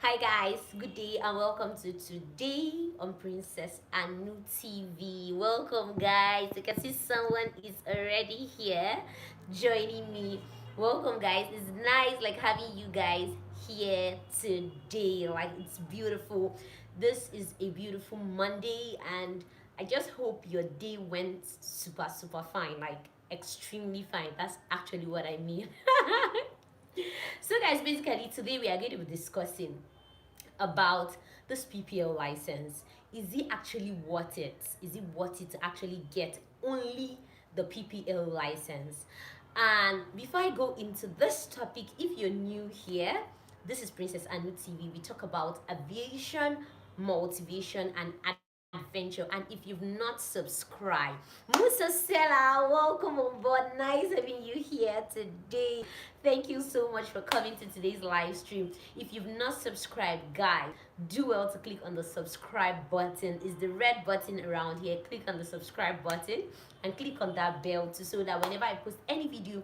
Hi guys, good day and welcome to today on Princess Anu TV. Welcome guys. You can see someone is already here joining me. Welcome guys. It's nice like having you guys here today. Like it's beautiful. This is a beautiful Monday and I just hope your day went super fine. Like extremely fine. That's actually what I mean. So guys, basically today we are going to be discussing about this PPL license. Is it actually worth it? Is it worth it to actually get only the PPL license? And before I go into this topic, if you're new here, this is Princess Anu TV. We talk about aviation, motivation, and adventure. And if you've not subscribed, Musa Sela, welcome on board. Nice having you here today. Thank you so much for coming to today's live stream. If you've not subscribed, guys, do well to click on the subscribe button. It's the red button around here. Click on the subscribe button and click on that bell too, so that whenever I post any video,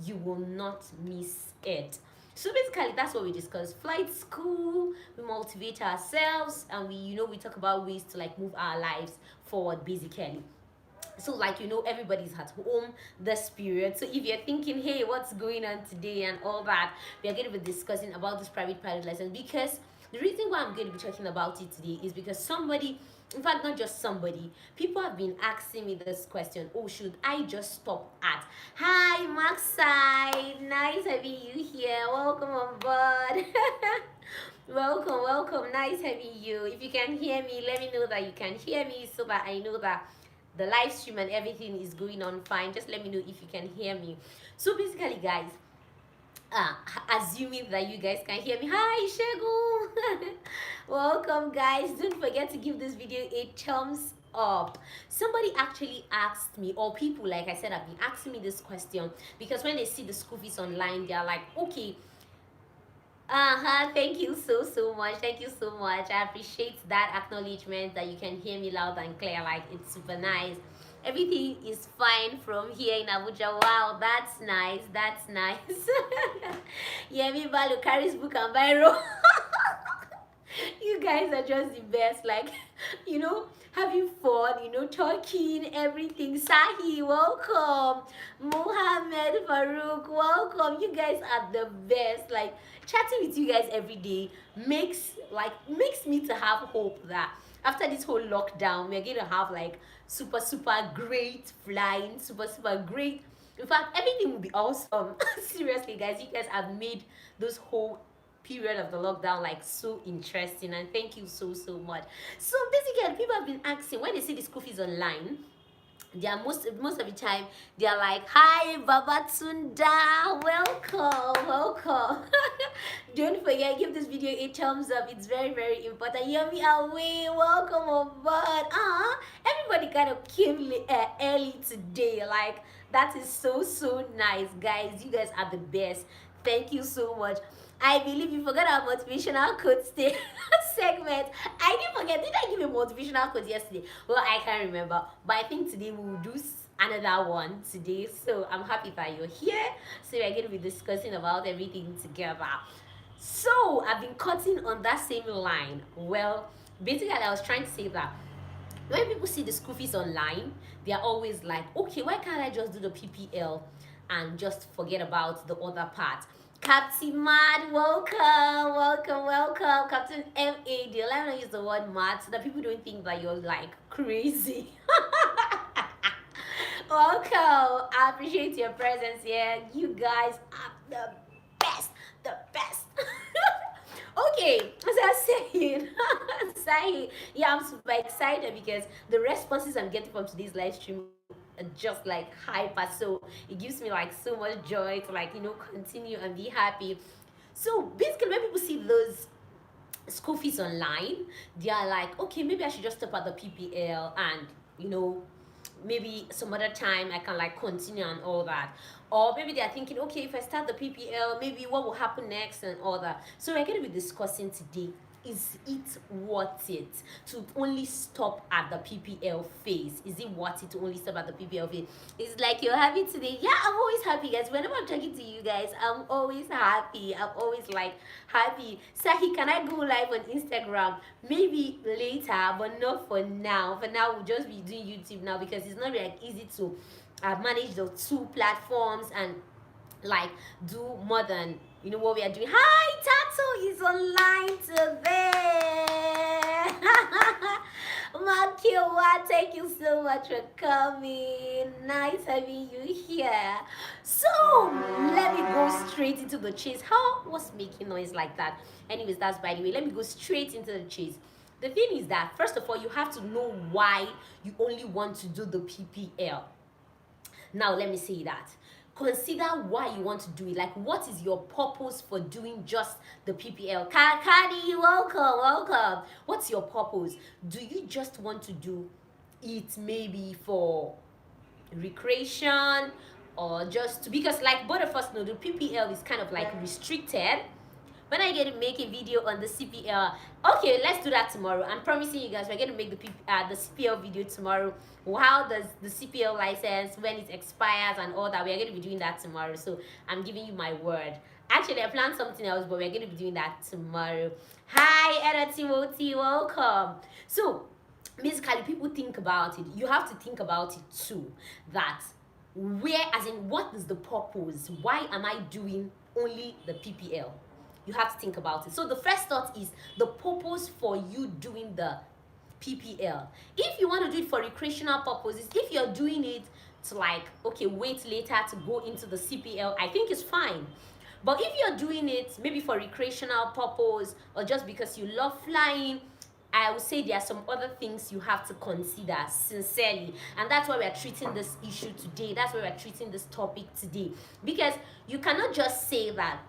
you will not miss it. So basically that's what we discuss. Flight school, we motivate ourselves, and we talk about ways to like move our lives forward basically. So like everybody's at home this period, so if you're thinking, hey, what's going on today and all that, we are going to be discussing about this private pilot license, because the reason why I'm going to be talking about it today is because somebody, in fact not just somebody, people have been asking me this question: oh, should I just stop at, hi Max side, nice having you here, welcome on board. Welcome, nice having you. If you can hear me, let me know that you can hear me, so that I know that the live stream and everything is going on fine. Just let me know if you can hear me. So basically guys, assuming that you guys can hear me, hi Shegu. Welcome guys. Don't forget to give this video a thumbs up. Somebody actually asked me, or people, like I said, have been asking me this question, because when they see the school fees online, they're like, okay, thank you so much. Thank you so much. I appreciate that acknowledgement that you can hear me loud and clear. Like it's super nice. Everything is fine from here in Abuja. Wow, that's nice. That's nice. Yemi Balu carries book and biro. You guys are just the best. Like, having fun, talking, everything. Sahi, welcome. Mohammed Farouk, welcome. You guys are the best. Like, chatting with you guys every day makes me to have hope that after this whole lockdown, we're going to have like super great flying, super great. In fact, everything will be awesome. Seriously, guys, you guys have made this whole period of the lockdown like so interesting, and thank you so much. So basically, people have been asking, when they see the school fees online, they are most of the time they are like, hi Babatunda, welcome. Don't forget, give this video a thumbs up. It's very important. Yummy away, welcome on board. Everybody kind of came early today. Like, that is so nice, guys. You guys are the best. Thank you so much. I believe you forgot our motivational quote today segment. I didn't forget. Did I give a motivational quote yesterday? Well, I can't remember. But I think today we will do another one today. So I'm happy that you're here. So we're going to be discussing about everything together. So I've been cutting on that same line. Well, basically I was trying to say that when people see the school fees online, they are always like, okay, why can't I just do the PPL and just forget about the other part? Captain Mad, welcome. Captain MAD. Let me not use the word mad so that people don't think that you're like crazy. Welcome. I appreciate your presence here. You guys are the best. Okay, as I was saying, yeah, I'm super excited because the responses I'm getting from today's live stream are just like hyper. So it gives me like so much joy to like continue and be happy. So basically, when people see those school fees online, they are like, okay, maybe I should just stop at the PPL, and maybe some other time I can like continue and all that. Or maybe they're thinking, okay, if I start the PPL, maybe what will happen next and all that. So we're going to be discussing today is it worth it to only stop at the PPL phase? Is it worth it to only stop at the PPL phase? It's like you're happy today. Yeah, I'm always happy, guys. Whenever I'm talking to you guys, I'm always happy. I'm always like happy. Sahi, can I go live on Instagram? Maybe later, but not for now. For now, we'll just be doing YouTube now because it's not like easy to manage the two platforms and like do more than what we are doing. Hi, Tato is online today. Makiwa, thank you so much for coming. Nice having you here. So let me go straight into the chase. How was making noise like that? Anyways, that's by the way. Let me go straight into the chase. The thing is that first of all, you have to know why you only want to do the PPL. Now let me say that. Consider why you want to do it. Like, what is your purpose for doing just the PPL? Kadi, welcome. What's your purpose? Do you just want to do it maybe for recreation or just because like both of us know the PPL is kind of like restricted? When I get to make a video on the CPL, okay, let's do that tomorrow. I'm promising you guys we're going to make the CPL video tomorrow. How does the CPL license, when it expires and all that, we are going to be doing that tomorrow. So I'm giving you my word. Actually, I planned something else, but we're going to be doing that tomorrow. Hi, Eda Timothy, welcome. So basically, people think about it. You have to think about it too. That where, as in, what is the purpose? Why am I doing only the PPL? You have to think about it. So the first thought is the purpose for you doing the PPL. If you want to do it for recreational purposes, if you're doing it to like, okay, wait later to go into the CPL, I think it's fine. But if you're doing it maybe for recreational purpose or just because you love flying, I would say there are some other things you have to consider sincerely. And that's why we are treating this issue today. That's why we are treating this topic today. Because you cannot just say that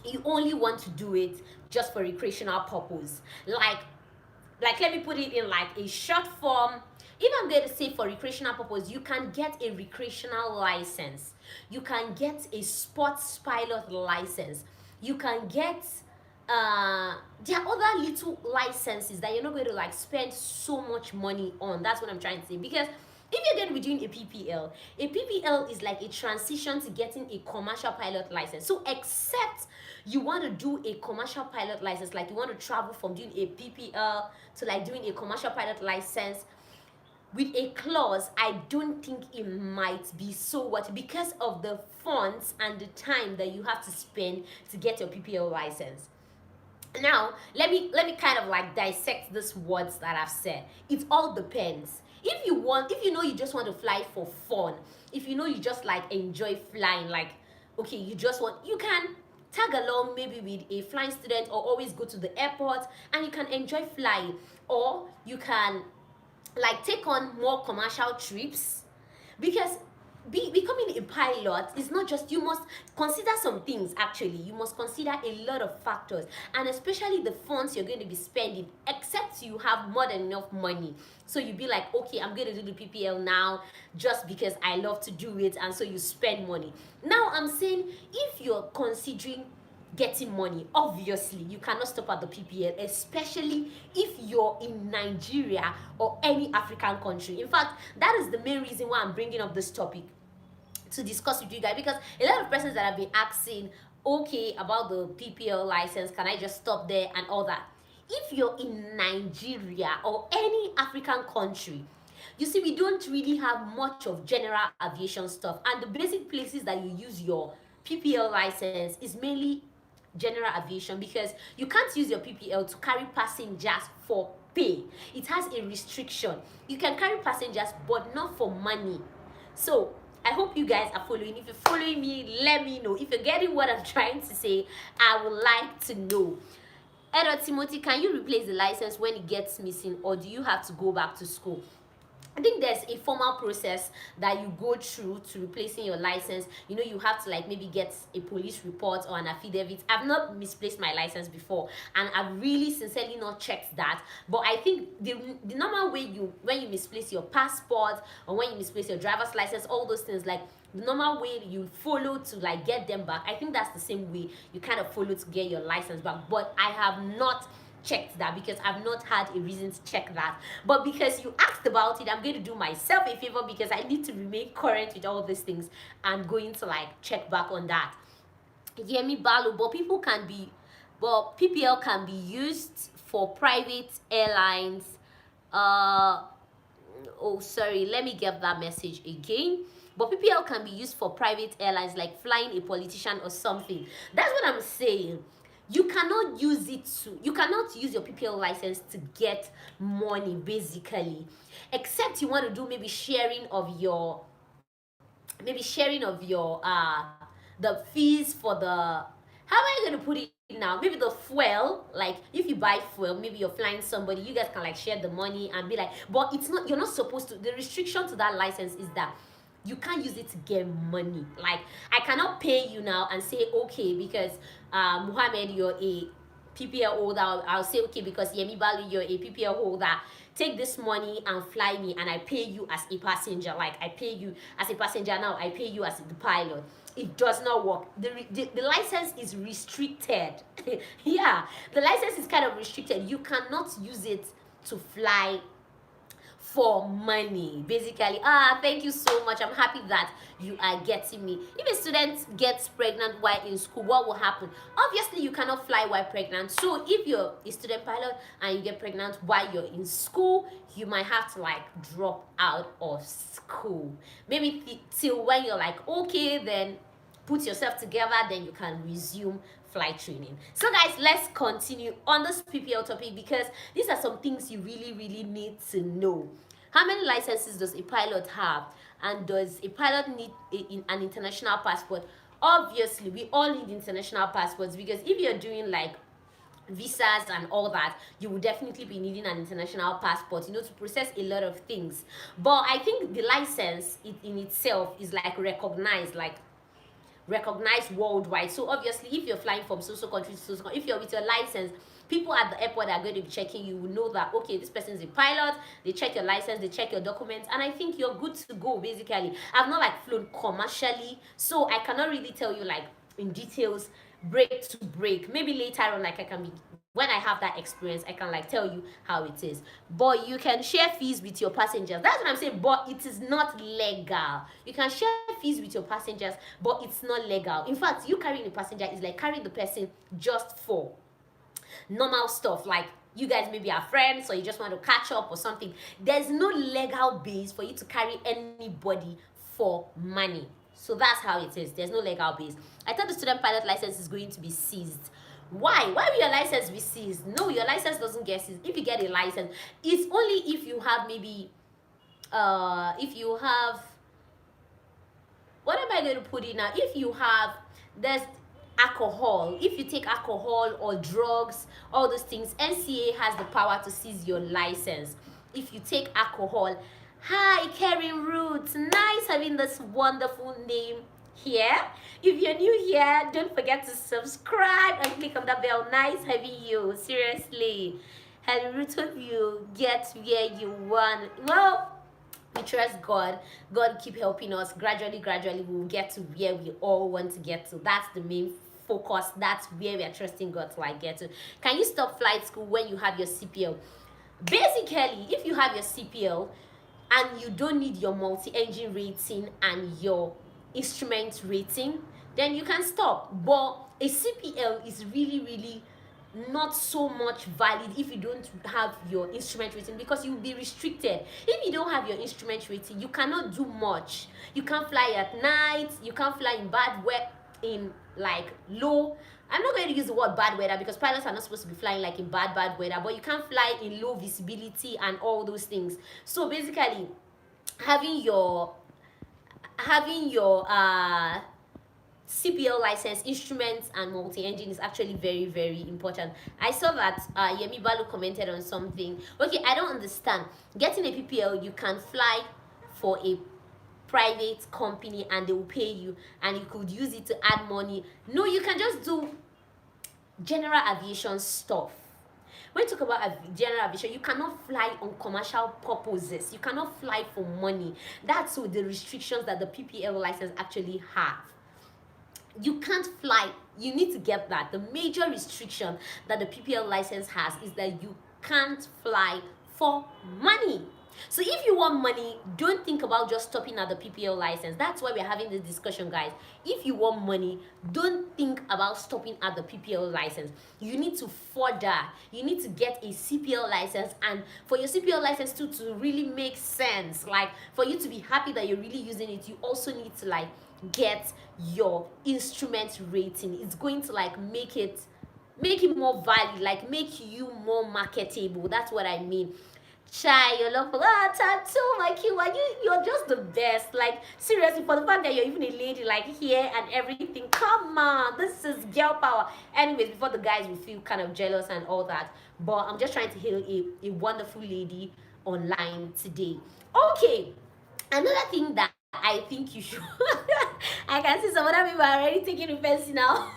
you only want to do it just for recreational purpose. Like let me put it in like a short form. If I'm going to say for recreational purpose, you can get a recreational license. You can get a sports pilot license. You can get there are other little licenses that you're not going to like spend so much money on. That's what I'm trying to say. Because if you're going to be doing a PPL is like a transition to getting a commercial pilot license. So except you want to do a commercial pilot license, like you want to travel from doing a PPL to like doing a commercial pilot license with a clause, I don't think it might be so what, because of the funds and the time that you have to spend to get your PPL license. Now, let me kind of like dissect these words that I've said. It all depends. If you know you just want to fly for fun, if you know you just like enjoy flying, like, okay, you can tag along maybe with a flying student or always go to the airport and you can enjoy flying. Or you can like take on more commercial trips, because becoming a pilot is not just, you must consider some things. Actually, you must consider a lot of factors, and especially the funds you're going to be spending, except you have more than enough money. So you be like, okay, I'm going to do the PPL now just because I love to do it, and so you spend money. Now I'm saying, if you're considering getting money, obviously you cannot stop at the PPL, especially if you're in Nigeria or any African country. In fact, that is the main reason why I'm bringing up this topic to discuss with you guys, because a lot of persons that have been asking, okay, about the PPL license, can I just stop there and all that. If you're in Nigeria or any African country, you see, we don't really have much of general aviation stuff, and the basic places that you use your PPL license is mainly general aviation, because you can't use your PPL to carry passengers for pay. It has a restriction. You can carry passengers but not for money. So I hope you guys are following. If you're following me, let me know. If you're getting what I'm trying to say, I would like to know. Edward Timothy, can you replace the license when it gets missing, or do you have to go back to school? I think there's a formal process that you go through to replacing your license. You know, you have to like maybe get a police report or an affidavit. I've not misplaced my license before, and I've really sincerely not checked that. But I think the normal way when you misplace your passport or when you misplace your driver's license, all those things, like the normal way you follow to like get them back, I think that's the same way you kind of follow to get your license back. But I have not checked that because I've not had a reason to check that. But because you asked about it, I'm going to do myself a favor because I need to remain current with all these things. I'm going to like check back on that. Yemi Balu, but PPL can be used for private airlines. Oh, sorry, let me get that message again. But PPL can be used for private airlines like flying a politician or something. That's what I'm saying. You cannot use your PPL license to get money basically, except you want to do maybe sharing of your the fees for the, how am I going to put it now, maybe the fuel, like if you buy fuel, maybe you're flying somebody, you guys can like share the money and be like, but it's not, you're not supposed to, the restriction to that license is that you can't use it to get money. Like I cannot pay you now and say okay because Muhammad, you're a PPL holder. I'll say okay because Yemi Balu, you're a PPL holder, take this money and fly me, and I pay you as a passenger. Like I pay you as a passenger now, I pay you as the pilot. It does not work. The license is restricted. Yeah, the license is kind of restricted. You cannot use it to fly for money basically. Thank you so much. I'm happy that you are getting me. If a student gets pregnant while in school, what will happen? Obviously you cannot fly while pregnant. So if you're a student pilot and you get pregnant while you're in school, you might have to like drop out of school, maybe till when you're like okay, then put yourself together, then you can resume flight training. So guys, let's continue on this PPL topic because these are some things you really need to know. How many licenses does a pilot have, and does a pilot need an international passport? Obviously we all need international passports because if you're doing like visas and all that, you will definitely be needing an international passport, you know, to process a lot of things. But I think the license in itself is like recognized worldwide. So obviously if you're flying from so country to so, if you're with your license, people at the airport are going to be checking you, will know that okay, this person is a pilot. They check your license, they check your documents, and I think you're good to go basically. I've not like flown commercially, so I cannot really tell you like in details break to break. Maybe later on, like I can be, when I have that experience, I can like tell you how it is. But you can share fees with your passengers. That's what I'm saying. But it is not legal. You can share fees with your passengers, but it's not legal. In fact, you carrying a passenger is like carrying the person just for normal stuff, like you guys maybe are friends or you just want to catch up or something. There's no legal base for you to carry anybody for money. So that's how it is. There's no legal base. I thought the student pilot license is going to be seized. Why will your license be seized? No, your license doesn't get seized. If you get a license, it's only if you have maybe if you have, what am I going to put in now, if you have, there's alcohol, if you take alcohol or drugs, all those things, NCAT has the power to seize your license if you take alcohol. Hi Karen Roots, nice having this wonderful name here. If you're new here, don't forget to subscribe and click on that bell. Nice having you, seriously. Hello Roots, hope you get where you want. Well, we trust God. God keep helping us. Gradually we will get to where we all want to get to. That's the main focus. That's where we are trusting God to like get to. Can you stop flight school when you have your CPL? Basically, if you have your CPL and you don't need your multi-engine rating and your instrument rating, then you can stop. But a CPL is really not so much valid if you don't have your instrument rating, because you'll be restricted. If you don't have your instrument rating, you cannot do much. You can't fly at night, you can't fly in bad weather, in like low, I'm not going to use the word bad weather because pilots are not supposed to be flying like in bad weather, but you can't fly in low visibility and all those things. So basically having your CPL license, instruments and multi-engine is actually very important. I saw that Yemi Balu commented on something. Okay, I don't understand. Getting a PPL, you can fly for a private company and they will pay you and you could use it to add money. No, you can just do general aviation stuff. When you talk about general aviation, you cannot fly on commercial purposes. You cannot fly for money. That's what the restrictions that the PPL license actually have. You can't fly. You need to get that. The major restriction that the PPL license has is that you can't fly for money. So if you want money, don't think about just stopping at the PPL license. That's why we're having this discussion, guys. If you want money, don't think about stopping at the PPL license. You need to further. You need to get a CPL license, and for your CPL license too to really make sense, like for you to be happy that you're really using it, you also need to like get your instrument rating. It's going to like make it more valid, like make you more marketable. That's what I mean. Chai, your love, tattoo, like you're just the best. Like seriously, for the fact that you're even a lady, like here and everything. Come on, this is girl power. Anyways, before the guys will feel kind of jealous and all that, but I'm just trying to hail a wonderful lady online today. Okay, another thing that I think you should. I can see some other people are already taking offense now.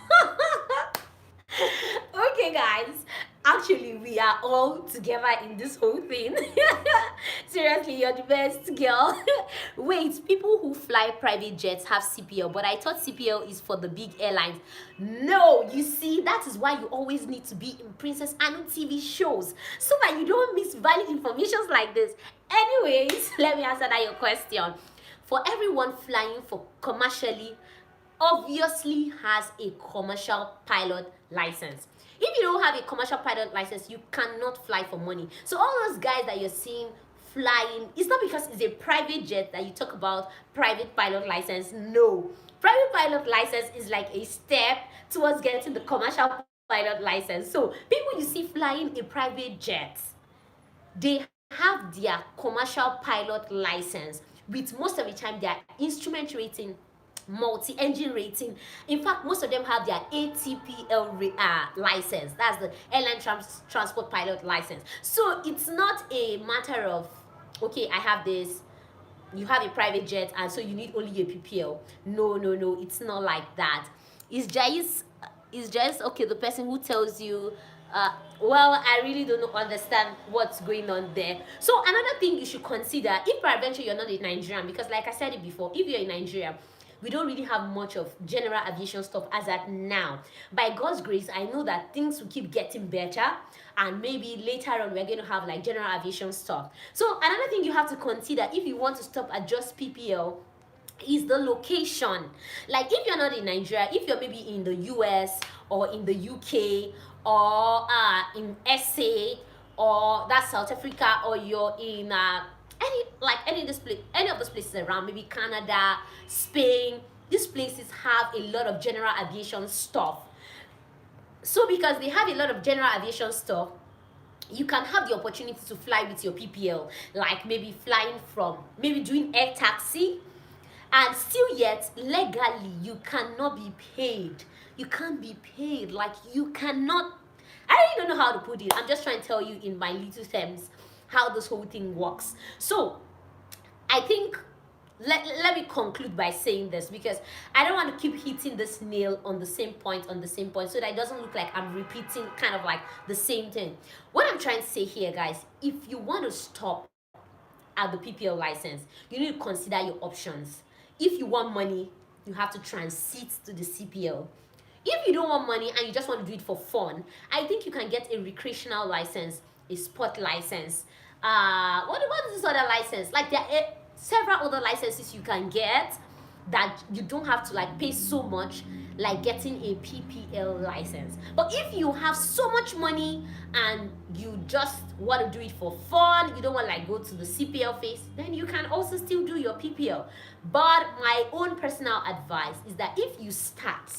Okay, guys. Actually, we are all together in this whole thing. Seriously, you're the best girl. Wait, people who fly private jets have CPL, but I thought CPL is for the big airlines. No, you see, that is why you always need to be in Princess Anu TV shows so that you don't miss valid information like this. Anyways, let me answer that your question. For everyone flying for commercially, obviously has a commercial pilot license. If you don't have a commercial pilot license, you cannot fly for money. So all those guys that you're seeing flying, it's not because it's a private jet that you talk about private pilot license. No. Private pilot license is like a step towards getting the commercial pilot license. So people you see flying a private jet, they have their commercial pilot license with most of the time their instrument rating, multi-engine rating. In fact, most of them have their ATPL license. That's the airline transport pilot license. So it's not a matter of, okay, I have this, you have a private jet, and so you need only a PPL. No, no, no, it's not like that. It's just okay, the person who tells you, well, I really don't understand what's going on there. So another thing you should consider, if peradventure you're not a Nigerian, because like I said it before, if you're in Nigeria, we don't really have much of general aviation stuff as at now. By God's grace, I know that things will keep getting better, and maybe later on we're going to have like general aviation stuff. So another thing you have to consider if you want to stop at just PPL is the location. Like if you're not in Nigeria, if you're maybe in the US or in the UK or in SA or that's South Africa, or you're in any of those places around, maybe Canada, Spain, these places have a lot of general aviation stuff. So because they have a lot of general aviation stuff, you can have the opportunity to fly with your PPL, like maybe flying from, maybe doing air taxi, and still yet legally you cannot be paid. You can't be paid, like you cannot. I really don't know how to put it. I'm just trying to tell you in my little terms how this whole thing works. So I think let me conclude by saying this, because I don't want to keep hitting this nail on the same point so that it doesn't look like I'm repeating kind of like the same thing. What I'm trying to say here, guys, if you want to stop at the PPL license, you need to consider your options. If you want money, you have to transit to the CPL. If you don't want money and you just want to do it for fun, I think you can get a recreational license, a sport license. What is this other license? Like there are several other licenses you can get that you don't have to like pay so much, like getting a PPL license. But if you have so much money and you just want to do it for fun, you don't want to like go to the CPL phase, then you can also still do your PPL. But my own personal advice is that if you start,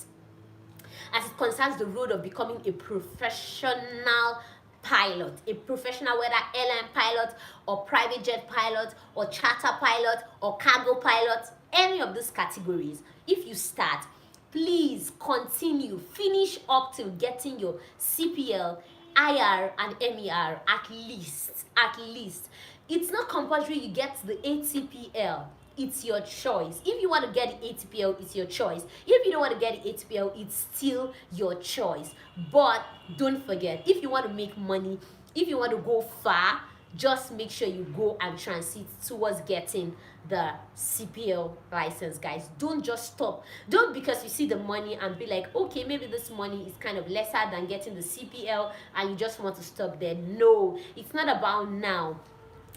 as it concerns the road of becoming a professional pilot, a professional, whether airline pilot or private jet pilot or charter pilot or cargo pilot, any of these categories, if you start, please continue, finish up till getting your CPL, IR and MER at least. It's not compulsory you get the ATPL. It's your choice. If you want to get the ATPL, it's your choice. If you don't want to get the ATPL, it's still your choice. But don't forget, if you want to make money, if you want to go far, just make sure you go and transit towards getting the CPL license, guys. Don't just stop. Don't, because you see the money and be like, okay, maybe this money is kind of lesser than getting the CPL, and you just want to stop there. No, it's not about now.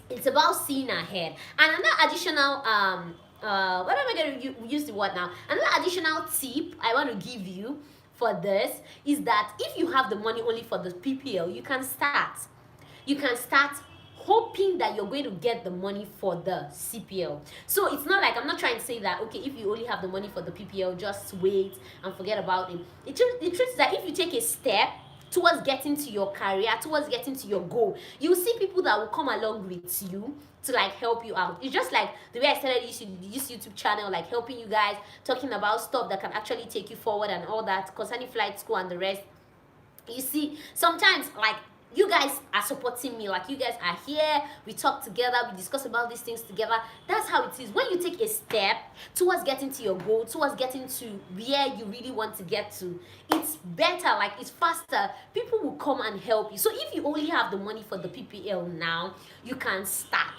It's about seeing ahead. And another additional what am I going to use the word now? Another additional tip I want to give you for this is that if you have the money only for the PPL, you can start. You can start hoping that you're going to get the money for the CPL. So it's not like, I'm not trying to say that, okay, if you only have the money for the PPL, just wait and forget about it. The truth is that if you take a step towards getting to your career, towards getting to your goal, you will see people that will come along with you to like help you out. It's just like the way I started this YouTube channel, like helping you guys, talking about stuff that can actually take you forward and all that concerning flight school and the rest. You see, sometimes like you guys are supporting me, like you guys are here, we talk together, we discuss about these things together. That's how it is. When you take a step towards getting to your goal, towards getting to where you really want to get to, it's better, like it's faster. People will come and help you. So if you only have the money for the PPL now, you can start.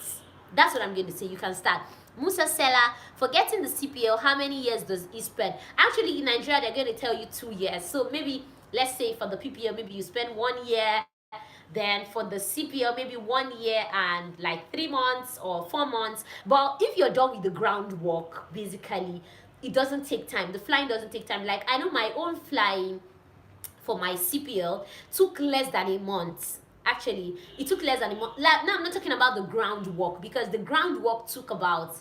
That's what I'm going to say. You can start. Musa Sela, for getting the CPL, how many years does it spend? Actually, in Nigeria, they're going to tell you 2 years. So maybe, let's say for the PPL, maybe you spend 1 year. Then for the CPL, maybe 1 year and like 3 months or 4 months. But if you're done with the groundwork, basically, it doesn't take time. The flying doesn't take time. Like, I know my own flying for my CPL took less than a month. Actually, it took less than a month. Like, now I'm not talking about the groundwork, because the groundwork took about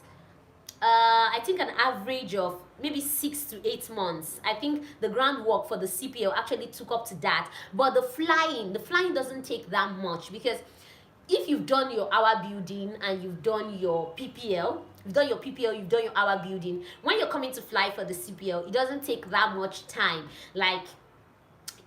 I think an average of maybe 6 to 8 months. I think the groundwork for the CPL actually took up to that. But the flying doesn't take that much, because if you've done your hour building and you've done your PPL, you've done your hour building, when you're coming to fly for the CPL, it doesn't take that much time. Like,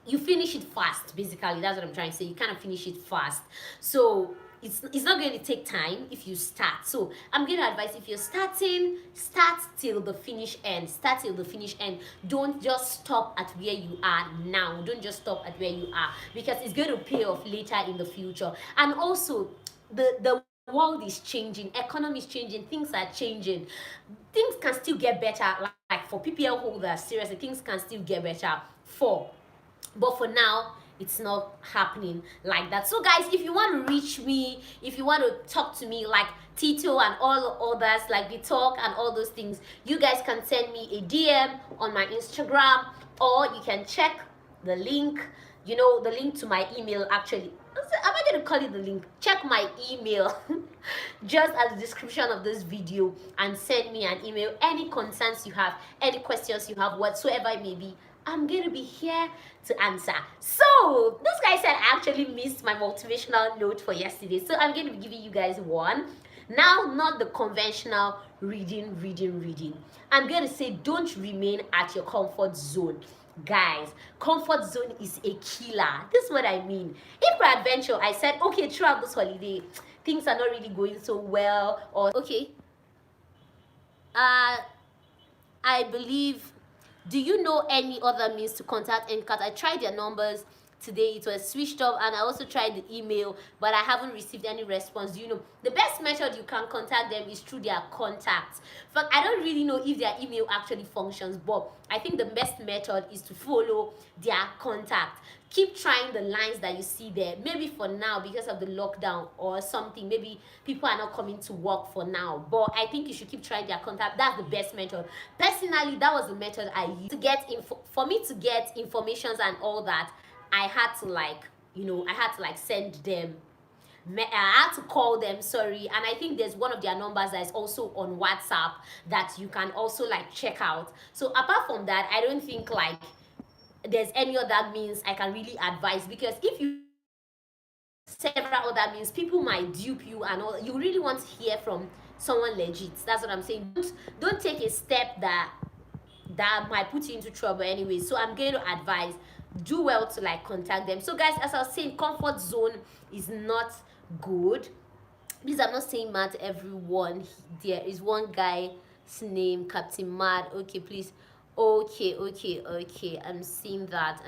you finish it fast, basically. That's what I'm trying to say. You kind of finish it fast. So it's not going to take time if you start. So I'm going to advise, if you're starting, start till the finish end. Start till the finish end. Don't just stop at where you are now. Don't just stop at where you are, because it's going to pay off later in the future. And also, the world is changing, economy is changing, things are changing. Things can still get better. Like for PPL holders, seriously, things can still get better but for now, it's not happening like that. So guys, if you want to reach me, if you want to talk to me like Tito and all others, like we talk and all those things, you guys can send me a DM on my Instagram, or you can check the link, the link to my email. Actually, am I going to call it the link? Check my email just at the description of this video, and send me an email. Any concerns you have, any questions you have, whatsoever it may be, I'm going to be here to answer. So, this guy said I actually missed my motivational note for yesterday. So, I'm going to be giving you guys one. Now, not the conventional reading. I'm going to say, don't remain at your comfort zone. Guys, comfort zone is a killer. This is what I mean. If by adventure, I said, okay, throughout this holiday, things are not really going so well, or okay, I believe, do you know any other means to contact NCAT? I tried their numbers today, it was switched off, and I also tried the email, but I haven't received any response. Do you know? The best method you can contact them is through their contacts. In fact, I don't really know if their email actually functions, but I think the best method is to follow their contact. Keep trying the lines that you see there. Maybe for now, because of the lockdown or something, maybe people are not coming to work for now, but I think you should keep trying their contact. That's the best method. Personally, that was the method I used to get for me to get informations and all that. I had to send them, I had to call them, sorry. And I think there's one of their numbers that is also on WhatsApp that you can also like check out. So apart from that, I don't think like there's any other means I can really advise, because if you several other means, people might dupe you and all. You really want to hear from someone legit. That's what I'm saying. Don't take a step that might put you into trouble anyway. So I'm going to advise, do well to like contact them. So guys, as I was saying, comfort zone is not good. Please, I'm not saying mad to everyone. There is one guy's name, Captain Mad. Okay, please. Okay, I'm seeing that.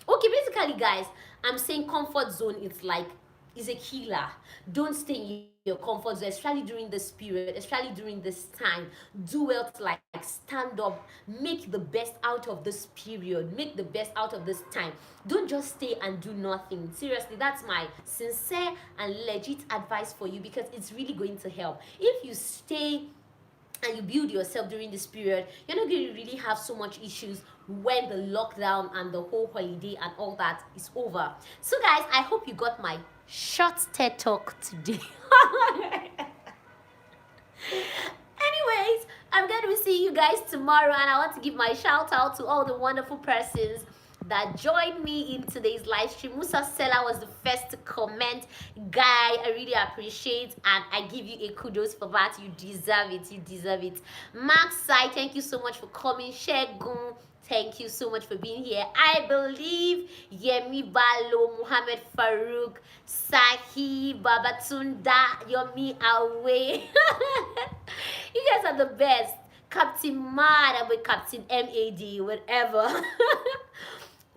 Okay, basically guys, I'm saying comfort zone is like is a killer. Don't stay in your comfort zone, especially during this period, especially during this time. Do well to like stand up, make the best out of this period, make the best out of this time. Don't just stay and do nothing. Seriously, that's my sincere and legit advice for you, because it's really going to help. If you stay and you build yourself during this period, you're not going to really have so much issues when the lockdown and the whole holiday and all that is over. So guys, I hope you got my short TED talk today. Anyways, I'm going to see you guys tomorrow, and I want to give my shout out to all the wonderful persons that joined me in today's live stream. Musa Sela was the first to comment. Guy, I really appreciate, and I give you a kudos for that. You deserve it. You deserve it. Max Sai, thank you so much for coming. Shegun, thank you so much for being here. I believe Yemi Balo, Muhammad Farouk, Sahi, Babatunda, Yomi Awe. You guys are the best. Captain Mad, with Captain MAD, whatever.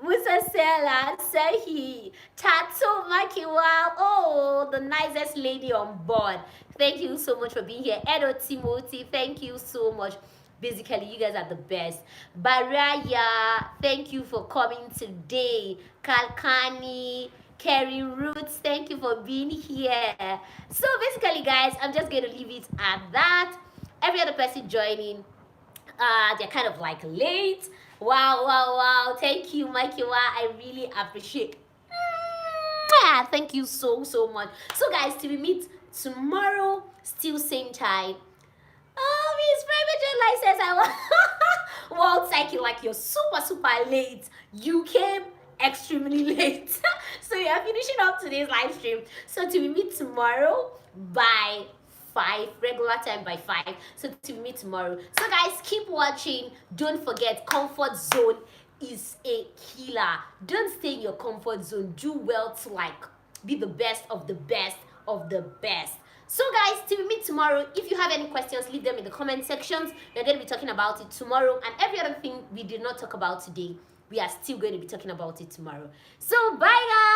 Musa Sela, Sahi, Tato Makiwa, oh, the nicest lady on board. Thank you so much for being here. Edo Timothy, thank you so much. Basically, you guys are the best. Baraya, thank you for coming today. Kalkani, Kerry Roots, thank you for being here. So basically, guys, I'm just going to leave it at that. Every other person joining, they're kind of like late. Wow. Thank you, Mikey. Wow, I really appreciate. Thank you so much. So guys, till we meet tomorrow, still same time. Miss Private Jet says I want. Well, thank you. Like, you're super late. You came extremely late. So we are finishing up today's live stream. So till we meet tomorrow by 5, regular time by 5. So till we meet tomorrow. So guys, keep watching. Don't forget, comfort zone is a killer. Don't stay in your comfort zone. Do well to like be the best of the best of the best. So guys, till we meet tomorrow, if you have any questions, leave them in the comment sections. We're going to be talking about it tomorrow, and every other thing we did not talk about today, we are still going to be talking about it tomorrow. So bye guys.